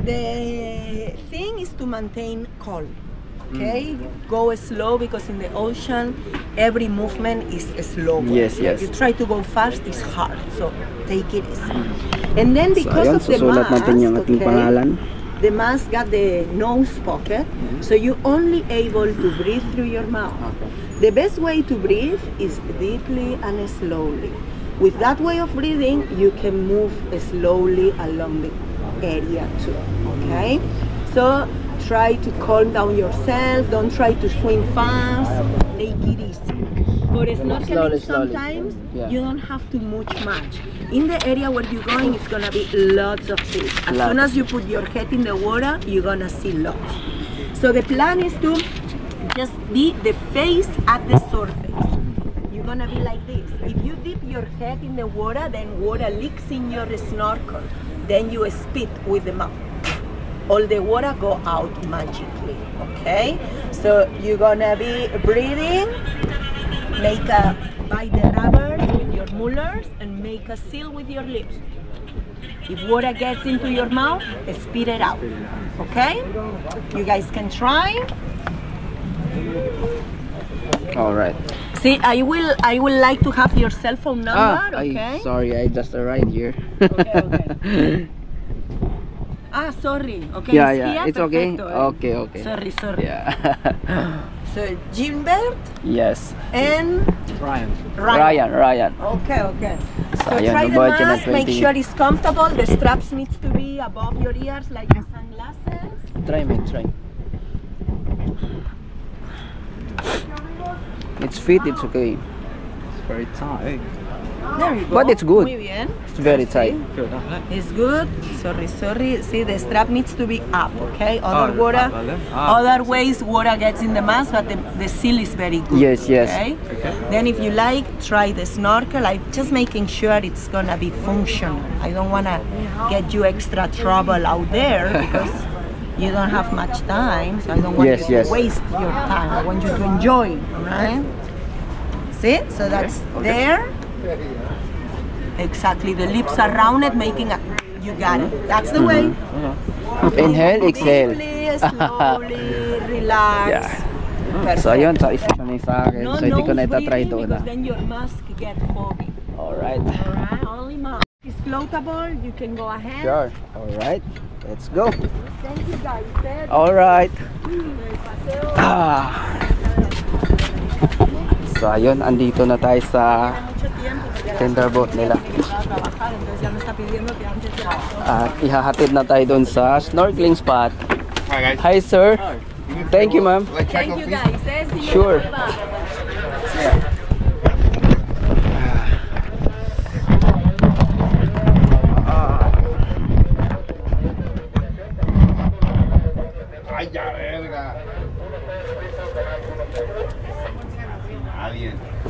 The thing is to maintain calm. Okay, go slow, because in the ocean every movement is slow. Yes, yes. You try to go fast, it's hard, so take it easy. And then because of the susulat natin yung ating pangalan. the mask got the nose pocket, so you're only able to breathe through your mouth. The best way to breathe is deeply and slowly. With that way of breathing, you can move slowly along the area too, okay? So try to calm down yourself, don't try to swim fast, take it easy. For snorkeling, sometimes you don't have to move much. In the area where you're going, it's gonna be lots of fish. As soon as you put your head in the water, you're gonna see lots. So the plan is to just be the face at the surface. You're gonna be like this. If you dip your head in the water, then water leaks in your snorkel. Then you spit with the mouth. All the water go out magically, okay? So you're gonna be breathing, make a bite the rubber with your molars and make a seal with your lips. If water gets into your mouth, spit it out, okay? You guys can try. All right. See, I will like to have your cell phone number, okay? Sorry, I just arrived here. Okay. Sorry. Okay. Yeah, it's okay. Perfecto, Okay. Sorry. Yeah. So Gilbert Yes. and Ryan. Okay. So Ayan, try the budget na mask, make 20. sure it's comfortable. The straps needs to be above your ears like the sunglasses. Try. It's fit, it's okay. It's very tight. There you go. But it's good. Muy bien. It's very tight. Good, doesn't it? It's good. Sorry. See, the strap needs to be up, okay? Other ways water gets in the mask, but the seal is very good. Yes. Okay? Then if you like, try the snorkel. I'm just making sure it's gonna be functional. I don't wanna get you extra trouble out there because you don't have much time. So I don't want you to waste your time. I want you to enjoy, right? See? So that's there. Exactly, the lips are rounded, making a, you got it. That's the way. Inhale, exhale. Deeply, slowly, relax. Yeah. So ayun, sa isa kami sa akin. So hindi ko na itatry doon na. Then your mask get foggy. Alright. Only mask. It's floatable, you can go ahead. Sure. Alright. Let's go. Thank you guys. Alright. So ayun, andito na tayo sa tender boat nila. At ihahatid na tayo doon sa snorkeling spot. Hi guys. Hi sir. Thank you ma'am. Thank you guys. See you. Sure.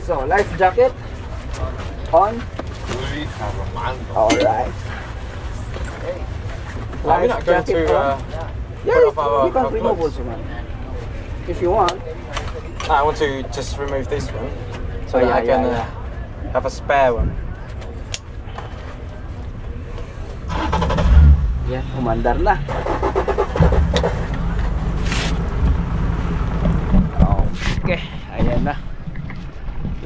So, life jacket on. Alright. Are we not going to Yeah, you can remove also, man. If you want. I want to just remove this one so that I can have a spare one. Yeah, umandar na. Okay, ayan na.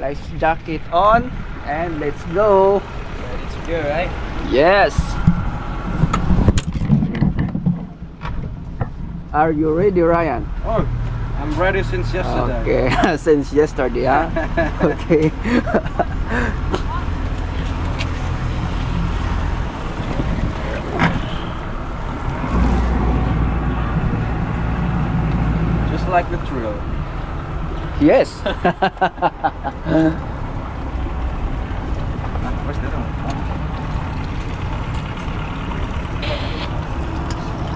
Life jacket on and let's go. Ready to go, right? Yes. Are you ready, Ryan? Oh, I'm ready since yesterday. Okay, since yesterday, huh? Okay. Just like the drill. Yes. Where's the other one?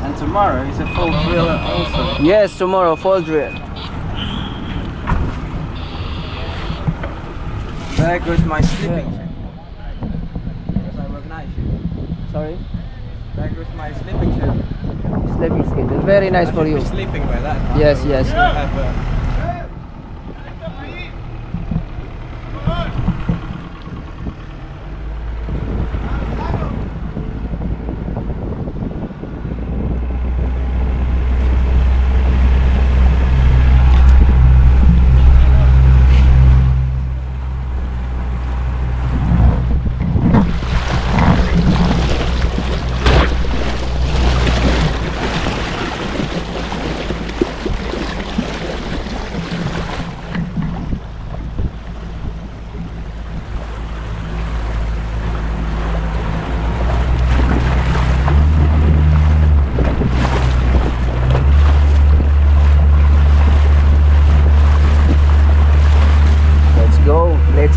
And tomorrow is a full drill also. Yes, tomorrow full drill. There goes my sleeping shirt. Because I work night shift. Sorry? There goes my sleeping shirt. Sleeping skin. It's very nice for you. Sleeping by that. Yes, yes.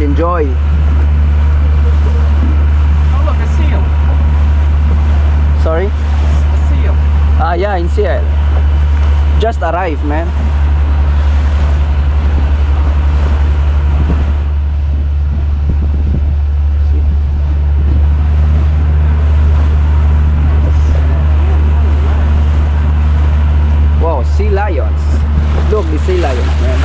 enjoy. Oh look, a seal. Sorry? A seal. Yeah, in Seattle. Just arrived, man. Wow, sea lions. Look, the sea lions, man.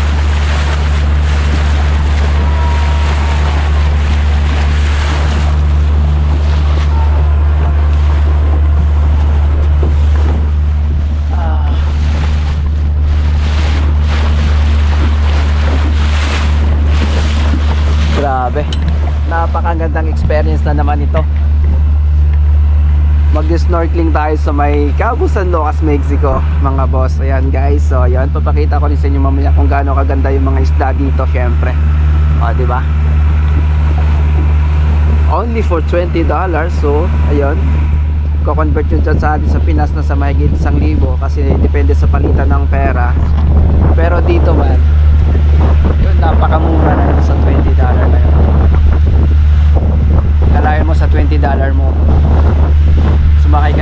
Grabe, napakagandang experience na naman ito. Mag-snorkeling tayo sa may Cabo San Lucas, Mexico, mga boss. Ayan guys, so ayan, papakita ko rin sa inyo mamaya kung gaano kaganda yung mga isda dito, syempre. O, diba? Only for $20. So, ayun, ko-convert yun dyan sa atin sa Pinas na sa mahigit 1,000 kasi depende sa palitan ng pera. Pero dito man, yun, napakamura na yun sa $20 na yun. Kalayan mo sa $20 mo, sumakay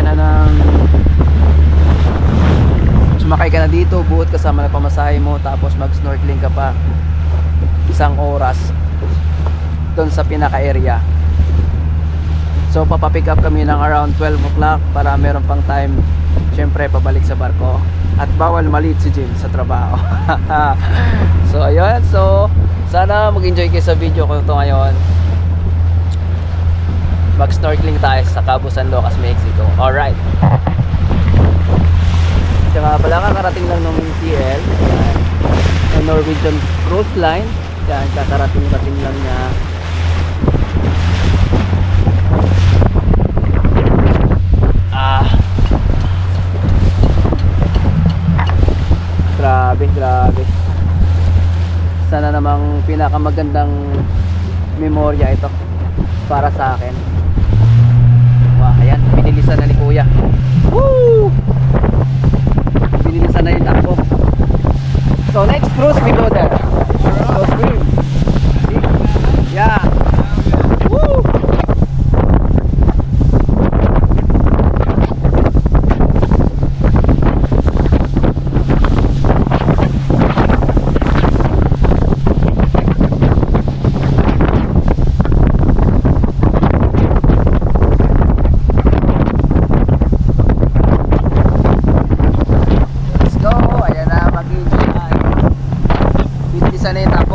ka na dito, buot kasama na pamasahe mo, tapos mag snorkeling ka pa 1 oras doon sa pinaka area. So papapick up kami ng around 12 o'clock para meron pang time syempre pabalik sa barko, at bawal malit si Jim sa trabaho. So ayun, so sana mag-enjoy kayo sa video ko ito ngayon. Mag-snorkeling tayo sa Cabo San Lucas, Mexico. Alright. Tsaka pala kakarating lang ng TL, ng Norwegian Cruise Line. Yan, kakarating-rating lang niya. Grabe, grabe. Sana namang pinakamagandang memorya ito para sa akin. Wah, ayan, binilisan na ni Kuya. Woo! Binilisan na yung takbo. So next cruise we go there. So swim. See? Yeah. Woo!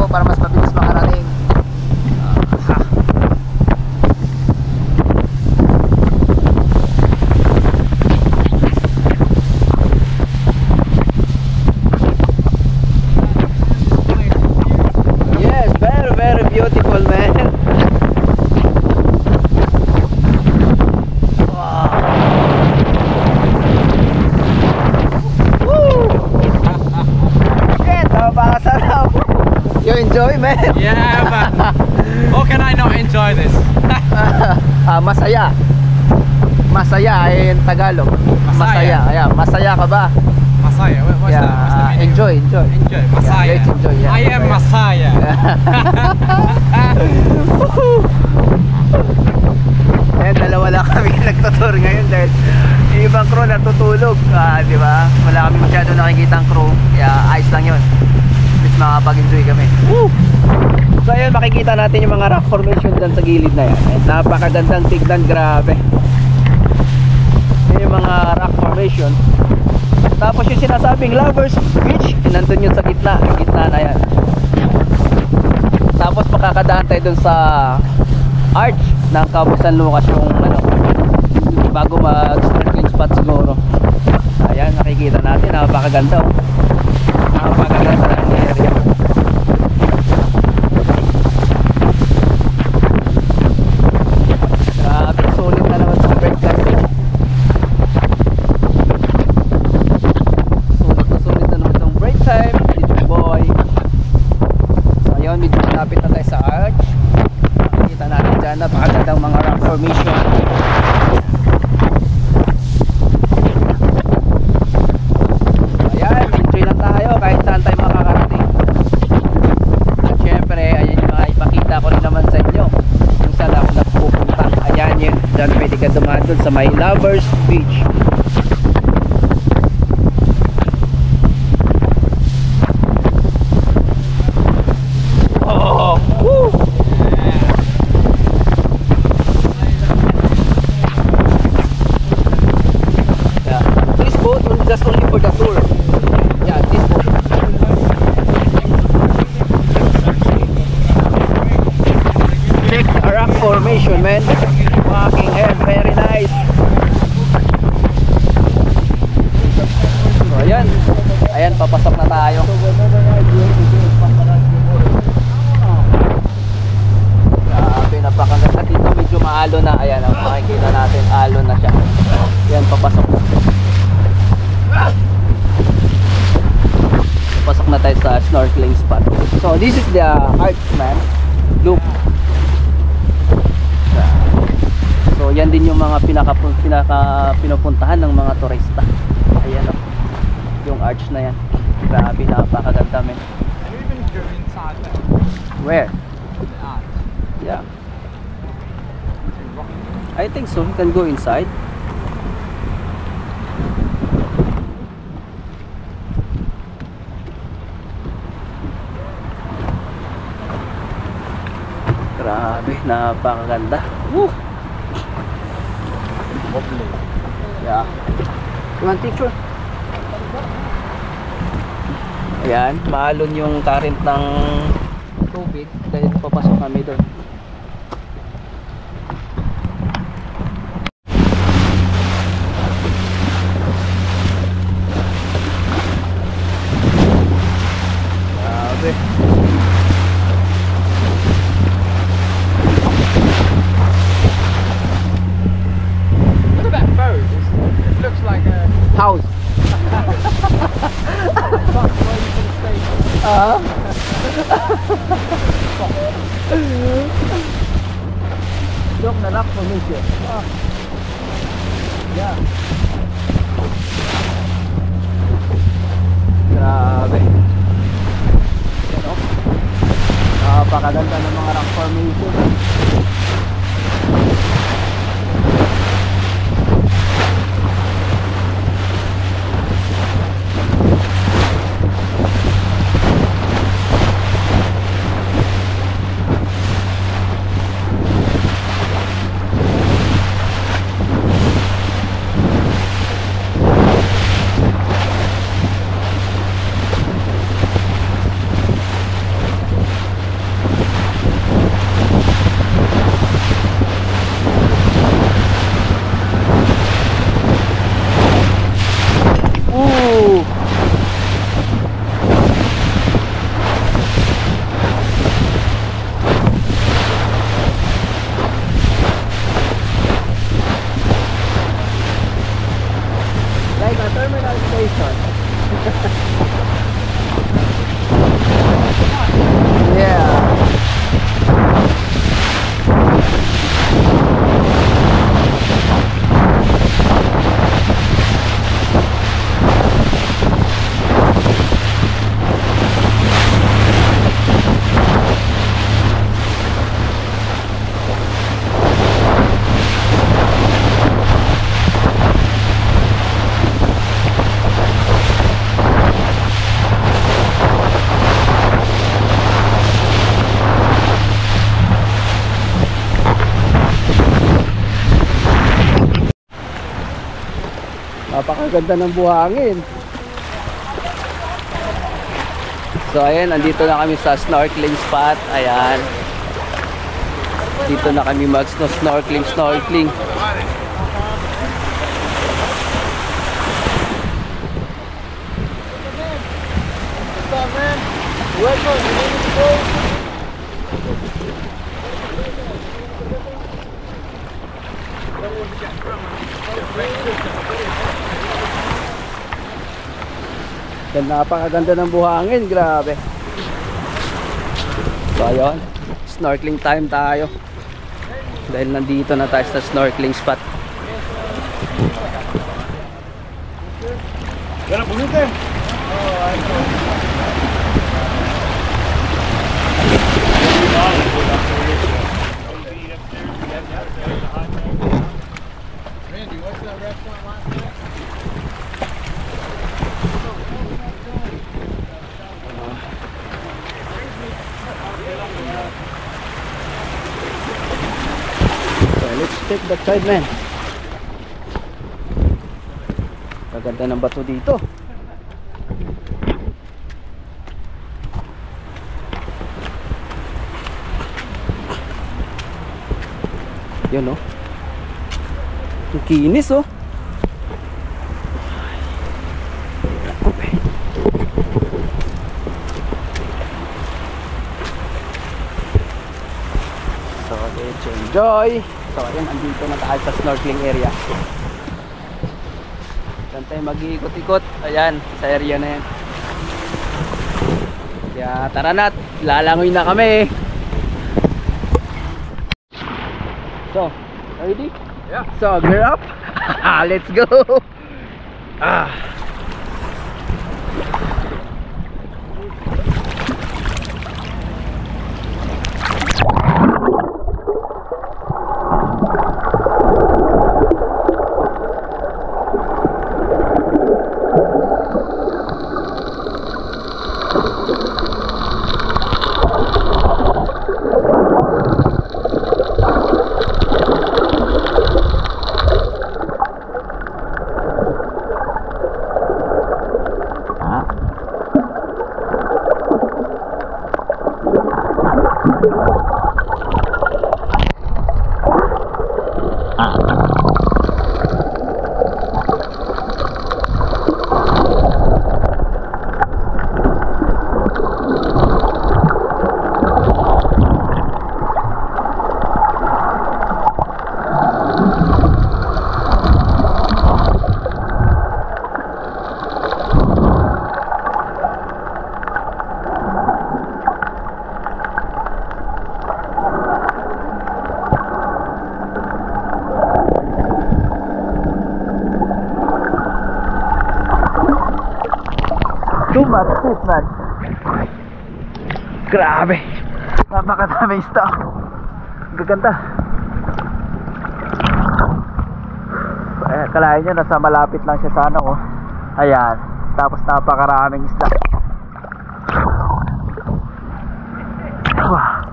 Para mas mabilis makarating. Yes, very very beautiful, man. Wow. Woo! Shit, napakasarap. You enjoy, man? Yeah, man. How can I not enjoy this? Masaya. Masaya ay in Tagalog. Masaya. Ayan, masaya ka ba? Masaya. What's Yeah, that? What's the meaning? enjoy. Enjoy. Masaya. Yeah, let's enjoy, yeah. I am Masaya. Ayan, dalawa lang kami nagtutur ngayon dahil yung ibang crew natutulog. Di ba? Wala kami masyado nakikita ang crew. Kaya ayos lang yun. Makapag-enjoy kami. Woo! So ayun, makikita natin yung mga rock formation dyan sa gilid na yan. Ay, napakagandang tignan, grabe. Yung mga rock formation. Tapos yung sinasabing Lovers Beach, nandun yun sa gitna. Gitna na yan. Tapos makakadaan tayo dun sa arch ng Cabo San Lucas, yung ano, bago mag-snorkeling spot siguro. Ayan, nakikita natin, napakaganda. Napakaganda ng area. Grabe, sulit na naman sa break time. Sulit na naman itong break time. It's boy. So ayun, medyo malapit na tayo sa arch. Makikita natin dyan, napakagandang mga rock formation. Ayan, enjoy lang tayo. dun sa may Lovers Beach. Oh, woo! Yeah, this boat is just only for the tour. Yeah, this boat. Check the rock formation, man. Fucking hell, very nice. So ayan, ayan, papasok na tayo. Grabe, napakaganda dito. Medyo maalo na. Ayan, makikita natin, alon na siya. Ayan, papasok na. Papasok na tayo sa snorkeling spot. So this is the arch, man. Look. So yan din yung mga pinupuntahan ng mga turista. Ayan o, yung arch na yan. Grabe, napakaganda, men. Have you been go inside there? Where? The arch. Yeah, I think so. You can go inside. Grabe, napakaganda. Woo! Yeah. You want picture? Ayan, maalon yung current ng tubig dahil papasok kami doon. Grabe. Look at that boat. It looks like a House. box where you can stay. Look na rock formation. Yeah. Grabe. Yan o. Napakaganda ng mga rock formation. Ooh. Like a terminal station. Yeah. Napakaganda ng buhangin. So ayan, andito na kami sa snorkeling spot. Ayan. Dito na kami mag-snorkeling. Napakaganda ng buhangin, grabe. So ayun, snorkeling time tayo. Dahil nandito na tayo sa snorkeling spot. So let's check that side, man. Kaganda ng bato dito. Yun oh. Ang kinis oh. So let's enjoy. So ayan, andito na tayo sa snorkeling area. Saan tayo mag-iikot-ikot? Ayan, sa area na yan. Kaya tara na, lalangoy na kami. So, ready? Yeah. So, gear up. Let's go. Tumatis man. Grabe. Napakadaming stock. Gaganda. Kalahin nyo, nasa malapit lang siya sa ano oh. Ayan. Tapos napakaraming isda. Wow.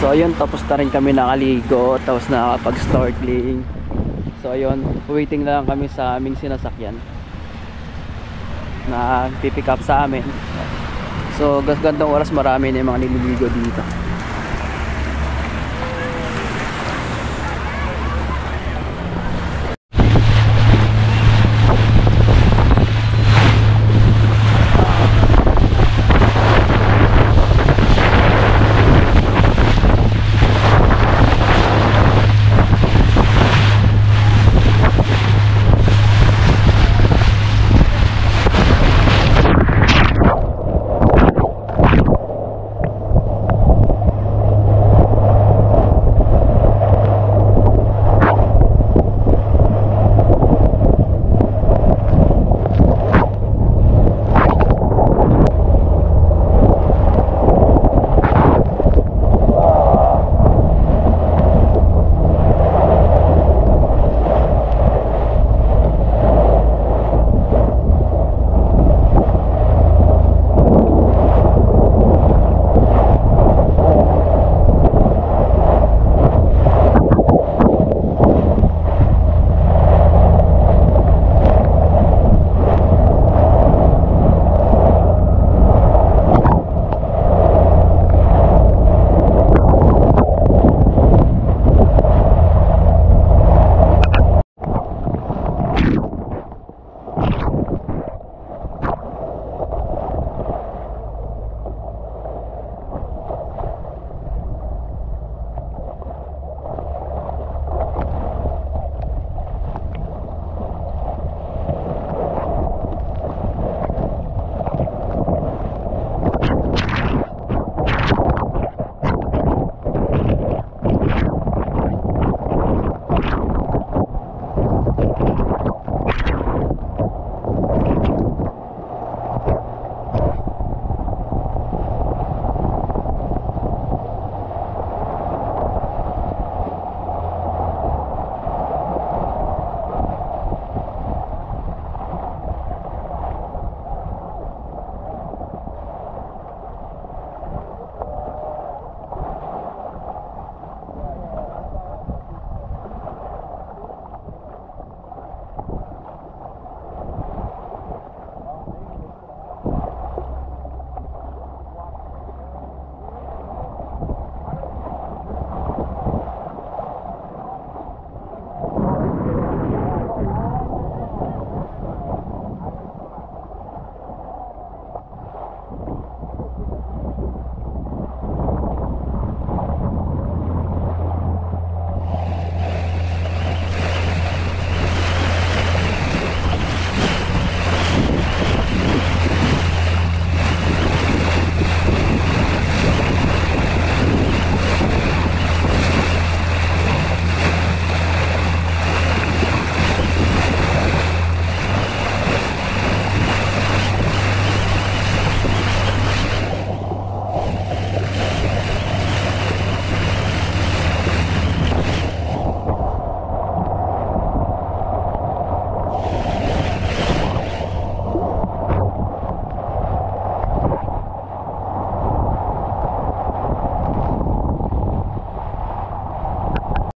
So ayun, tapos na rin kami nakaligo, tapos nakapag-snorkeling. So ayun, waiting na lang kami sa aming sinasakyan na pipick up sa amin. So gandang oras marami na yung mga nililigo dito.